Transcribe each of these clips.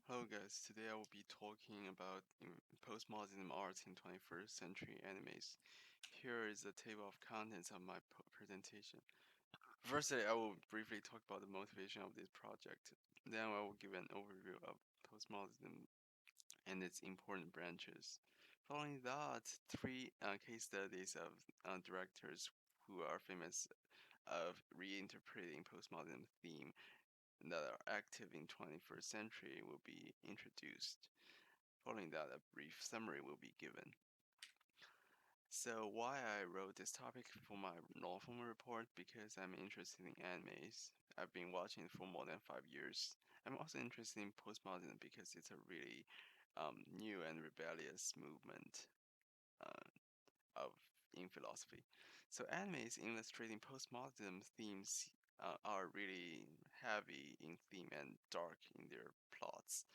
Hello guys, today I will be talking about postmodernism arts in 21st century animes. Here is a table of contents of my presentation. Firstly, I will briefly talk about the motivation of this project. Then I will give an overview of postmodernism and its important branches. Following that, three case studies of directors who are famous of reinterpreting postmodern theme that are active in 21st century will be introduced. Following that, a brief summary will be given. So, why I wrote this topic for my law firm report? Because I'm interested in animes. I've been watching it for more than 5 years. I'm also interested in postmodernism because it's a really new and rebellious movement uh, of in philosophy. So, animes illustrating postmodernism themes are really heavy in theme and dark in their plots.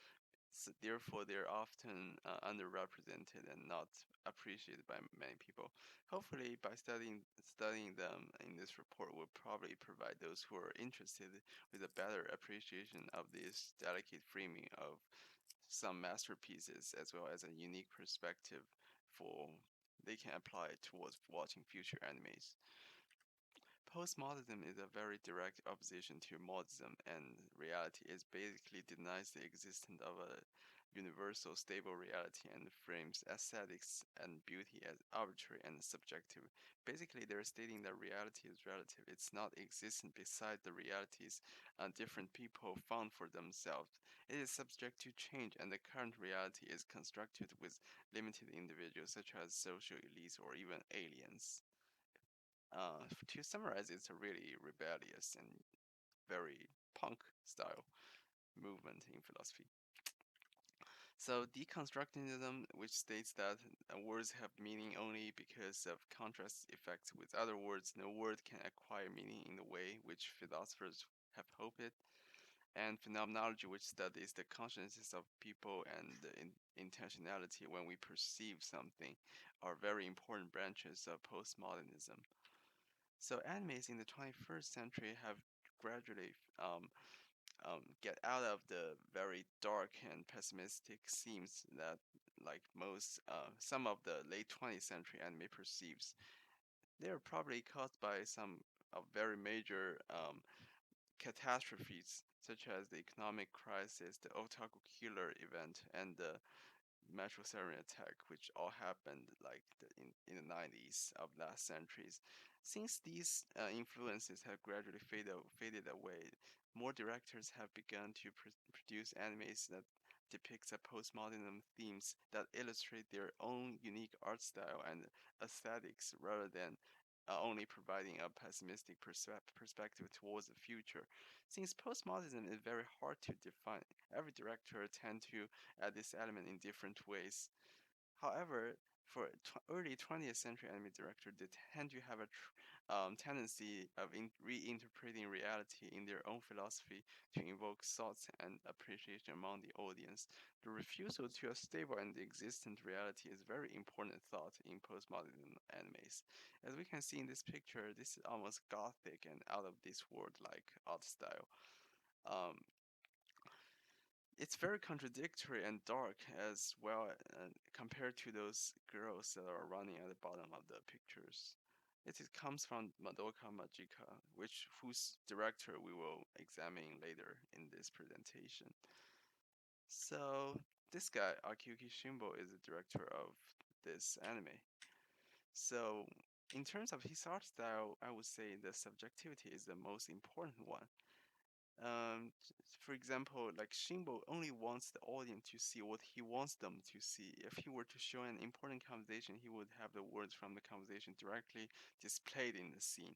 So therefore, they're often underrepresented and not appreciated by many people. Hopefully, by studying them in this report, will probably provide those who are interested with a better appreciation of this delicate framing of some masterpieces, as well as a unique perspective for they can apply it towards watching future animes. Postmodernism is a very direct opposition to modernism, and reality is basically denies the existence of a universal stable reality and frames aesthetics and beauty as arbitrary and subjective. Basically, they're stating that reality is relative. It's not existent beside the realities different people found for themselves. It is subject to change, and the current reality is constructed with limited individuals, such as social elites or even aliens. To summarize, it's a really rebellious and very punk style movement in philosophy. So, deconstructionism, which states that words have meaning only because of contrast effects with other words, no word can acquire meaning in the way which philosophers have hoped it, and phenomenology, which studies the consciousness of people and the intentionality when we perceive something, are very important branches of postmodernism. So animes in the 21st century have gradually get out of the very dark and pessimistic themes that like most some of the late 20th century anime perceives. They are probably caused by some very major catastrophes such as the economic crisis, the otaku killer event, and the metro sarin attack, which all happened in the 90s of last centuries. Since these influences have gradually faded away, more directors have begun to produce animes that depicts a postmodern themes that illustrate their own unique art style and aesthetics rather than only providing a pessimistic perspective towards the future. Since postmodernism is very hard to define, every director tend to add this element in different ways. However, for early 20th century anime directors, they tend to have a tendency of reinterpreting reality in their own philosophy to invoke thoughts and appreciation among the audience. The refusal to a stable and existent reality is a very important thought in postmodern animes. As we can see in this picture, this is almost gothic and out of this world like art style. Um, it's very contradictory and dark as well compared to those girls that are running at the bottom of the pictures. Comes from Madoka Magica, whose director we will examine later in this presentation. So this guy, Akiyuki Shimbo, is the director of this anime. So in terms of his art style, I would say the subjectivity is the most important one. Um, for example, like Shimbo only wants the audience to see what he wants them to see. If he were to show an important conversation, he would have the words from the conversation directly displayed in the scene,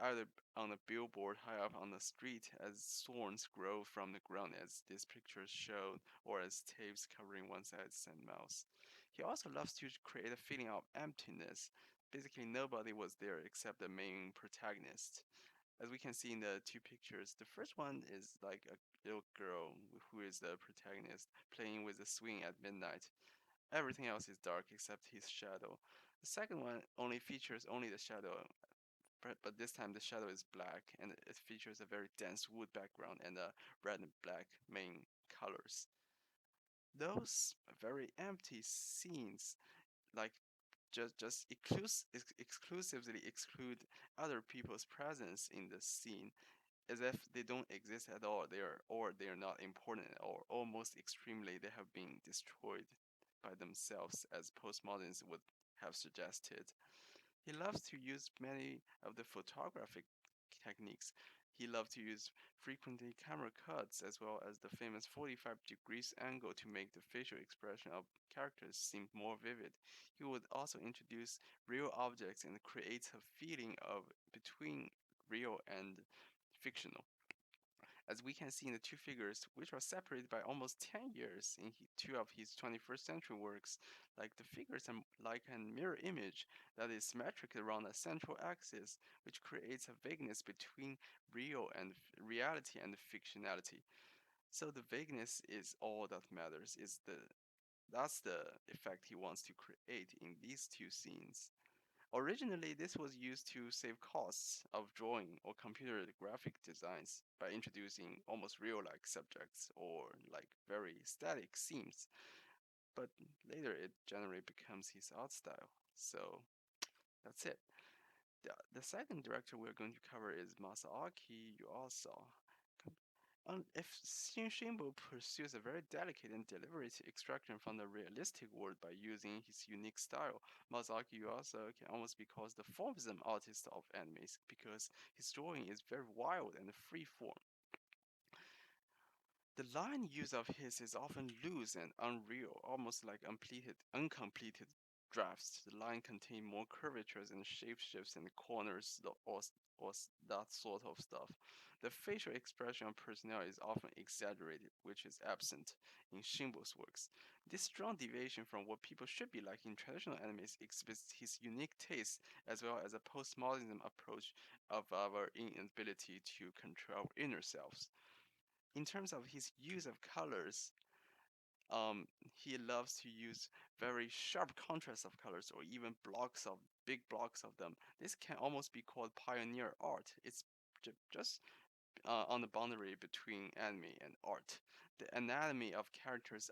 either on a billboard high up on the street as thorns grow from the ground, as this picture showed, or as tapes covering one side's and mouth. He also loves to create a feeling of emptiness. Basically, nobody was there except the main protagonist. As we can see in the two pictures, the first one is like a little girl who is the protagonist playing with a swing at midnight. Everything else is dark except his shadow. The second one only features only the shadow, but this time the shadow is black and it features a very dense wood background and red and black main colors. Those very empty scenes, like exclusively exclude other people's presence in the scene, as if they don't exist at all. They are not important, or almost extremely they have been destroyed by themselves, as postmodernism would have suggested. He loves to use many of the photographic techniques. He loved to use frequently camera cuts as well as the famous 45 degrees angle to make the facial expression of characters seem more vivid. He would also introduce real objects and create a feeling of between real and fictional. As we can see in the two figures, which are separated by almost 10 years in two of his 21st century works, like the figures are like a mirror image that is symmetric around a central axis, which creates a vagueness between real and reality and fictionality. So the vagueness is all that matters. That's the effect he wants to create in these two scenes. Originally, this was used to save costs of drawing or computer graphic designs by introducing almost real-like subjects or like very static scenes, but later it generally becomes his art style. So that's it. The second director we're going to cover is Masaaki Yuasa. If Shinbo pursues a very delicate and deliberate extraction from the realistic world by using his unique style, Masaaki Yuasa can almost be called the formalism artist of animes because his drawing is very wild and free form. The line use of his is often loose and unreal, almost like uncompleted drafts. The line contain more curvatures and shape shifts and corners or that sort of stuff. The facial expression of personnel is often exaggerated, which is absent in Shimbo's works. This strong deviation from what people should be like in traditional animes exhibits his unique taste as well as a postmodernism approach of our inability to control our inner selves. In terms of his use of colors, he loves to use very sharp contrast of colors or even big blocks of them. This can almost be called pioneer art. It's just on the boundary between anime and art. The anatomy of characters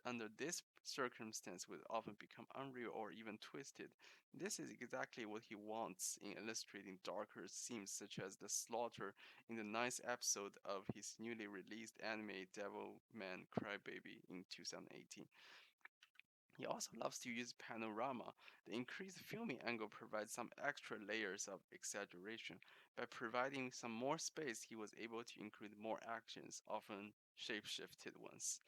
under this circumstance will often become unreal or even twisted. This is exactly what he wants in illustrating darker themes such as the slaughter in the ninth episode of his newly released anime Devil Man Crybaby in 2018. He also loves to use panorama. The increased filming angle provides some extra layers of exaggeration. By providing some more space, he was able to include more actions, often shape-shifted ones.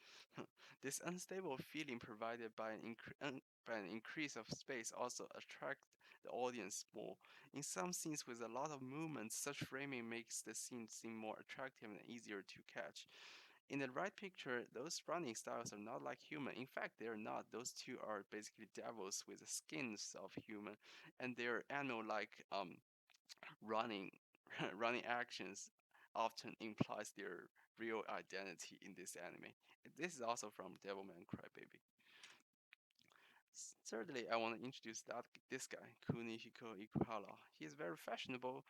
This unstable feeling provided by an increase of space also attracts the audience more. In some scenes with a lot of movement, such framing makes the scene seem more attractive and easier to catch. In the right picture, those running styles are not like human. In fact, they are not. Those two are basically devils with the skins of human, and their animal-like running running actions often implies their real identity in this anime. This is also from Devilman Crybaby. Thirdly, I want to introduce this guy, Kunihiko Ikuhara. He is very fashionable,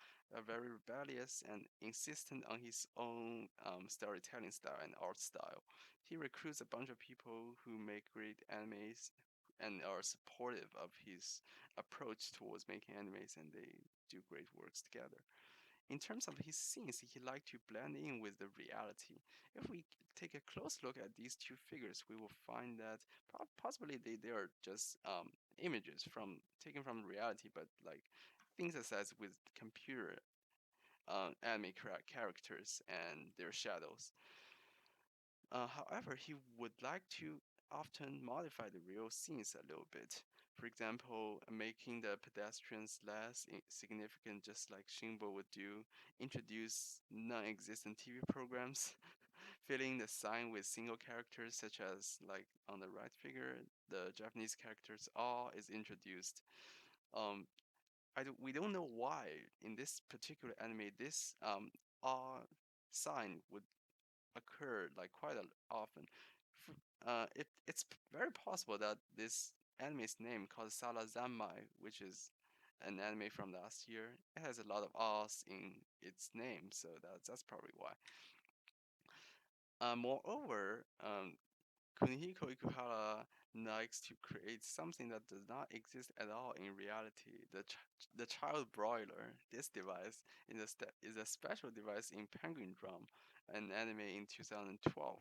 very rebellious, and insistent on his own storytelling style and art style. He recruits a bunch of people who make great animes and are supportive of his approach towards making animes, and they do great works together. In terms of his scenes, he liked to blend in with the reality. If we take a close look at these two figures, we will find that possibly they are just images taken from reality, but like things as with computer anime characters and their shadows. However, he would like to often modify the real scenes a little bit. For example, making the pedestrians less significant, just like Shinbo would do, introduce non-existent TV programs, filling the sign with single characters, such as like on the right figure, the Japanese characters all is introduced. Um, we don't know why in this particular anime this R sign would occur like quite often. It's very possible that this anime's name called Sala Zanmai, which is an anime from last year, it has a lot of R's in its name, so that's probably why. Moreover, Kunihiko Ikuhara likes to create something that does not exist at all in reality. The child broiler. This device is a special device in Penguin Drum, an anime in 2012.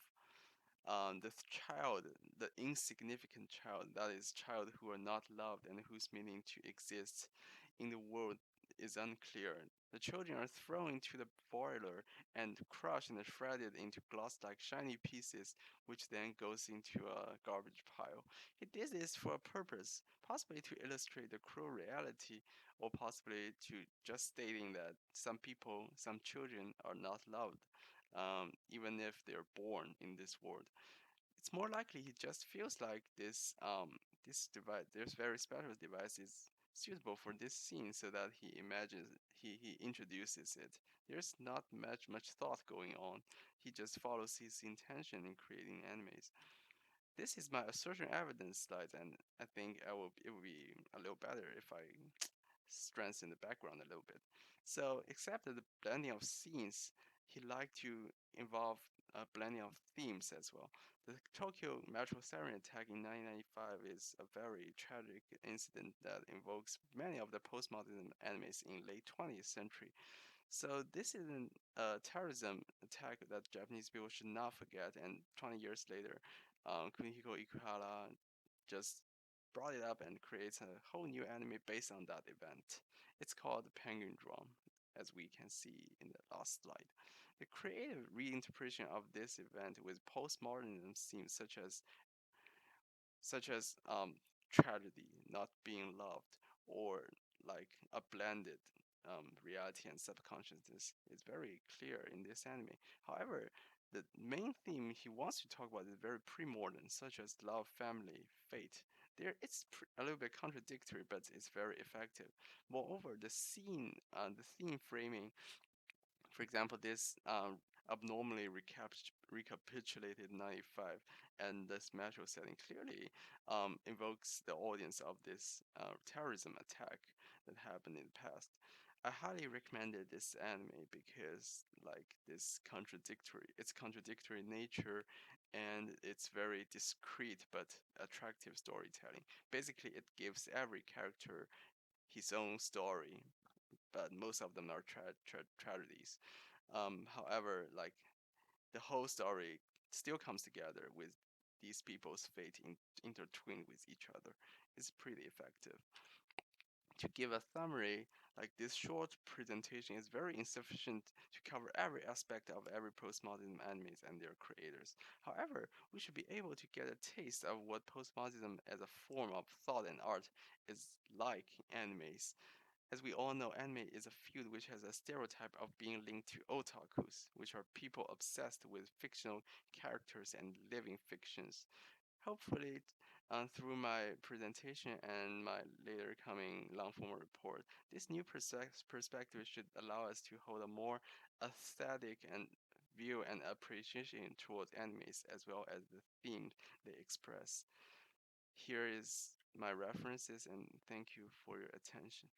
The child, the insignificant child, that is, child who are not loved and whose meaning to exist in the world is unclear. The children are thrown into the boiler and crushed and shredded into glass-like shiny pieces, which then goes into a garbage pile. He did this for a purpose, possibly to illustrate the cruel reality, or possibly to just stating that some people, some children are not loved, even if they're born in this world. It's more likely he just feels like this device, this very special device, is suitable for this scene, so that he imagines he introduces it. There's not much thought going on. He just follows his intention in creating animes. This is my assertion evidence slide, and I think it would be a little better if I strengthen the background a little bit. So, except that the blending of scenes, he liked to involve a blending of themes as well. The Tokyo Metro Siren attack in 1995 is a very tragic incident that invokes many of the postmodern animes in late 20th century. So this is a terrorism attack that Japanese people should not forget. And 20 years later, Kunihiko Ikuhara just brought it up and creates a whole new anime based on that event. It's called Penguin Drum, as we can see in the last slide. The creative reinterpretation of this event with postmodernism themes such as tragedy, not being loved, or like a blended reality and subconsciousness is very clear in this anime. However, the main theme he wants to talk about is very pre-modern, such as love, family, fate. There, a little bit contradictory, but it's very effective. Moreover, the theme framing, for example, this abnormally recapitulated 95 and this metro setting clearly invokes the audience of this terrorism attack that happened in the past. I highly recommended this anime because its contradictory nature and its very discreet but attractive storytelling. Basically, it gives every character his own story, but most of them are tragedies. However, like the whole story still comes together with these people's fate intertwined with each other. It's pretty effective. To give a summary, like this short presentation is very insufficient to cover every aspect of every postmodern animes and their creators. However, we should be able to get a taste of what postmodernism as a form of thought and art is like in animes. As we all know, anime is a field which has a stereotype of being linked to otakus, which are people obsessed with fictional characters and living fictions. Hopefully, through my presentation and my later coming long form report, this new perspective should allow us to hold a more aesthetic and view and appreciation towards animes as well as the themes they express. Here is my references, and thank you for your attention.